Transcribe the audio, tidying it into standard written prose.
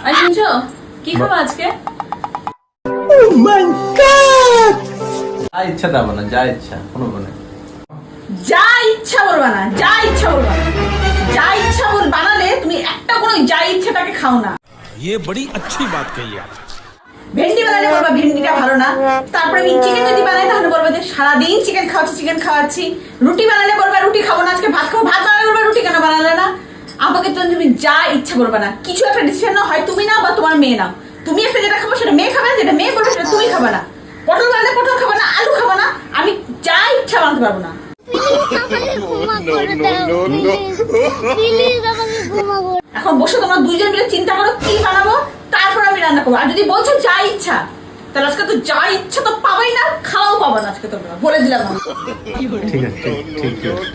আর শুনছো কি খাবো আজকে? Oh my God! যা ইচ্ছা তা বানা, যা ইচ্ছা কোনো মানে যা ইচ্ছা বলবা না, যা ইচ্ছা বলবা না, যা ইচ্ছা বল বানালে তুমি একটা কোনো যা ইচ্ছাটাকে খাও না। ये बड़ी अच्छी बात कही आप। ভেন্ডি বানালে বলবা ভেন্ডিটা ভালো না। তারপরে আমি চিকেন যদি বানাই তাহলে বলবা যে সারাদিন চিকেন খাওয়াচ্ছি। রুটি বানালে বলবা রুটি খাবো না, আজকে ভাত খাবো। ভাত বানালে বলবা রুটি কেন বানালে না। আমাকে তো তুমি যা ইচ্ছা বলবা না, কিছু একটা ডিসিশন না হয় তুমি না বা তোমার মেয়ে নাও। তুমি একটা যেটা খাবো সেটা মেয়ে খাবে না, যেটা মেয়ে বলবে সেটা তুমি খাবে না। পটল বানালে পটল খাবে না, আলু খাবে না। আমি যা ইচ্ছা বানাতে পারবো না। এখন বসে তোমরা দুইজন মিলে চিন্তা করো কি বানাবো, তারপর আমি রান্না করবো। আর যদি বলছো যা ইচ্ছা, তাহলে আজকে তো যা ইচ্ছা তো পাবাই না, খাওয়াও পাবা না আজকে। তোমরা বলে দিলাম আমি। ঠিক আছে ঠিক আছে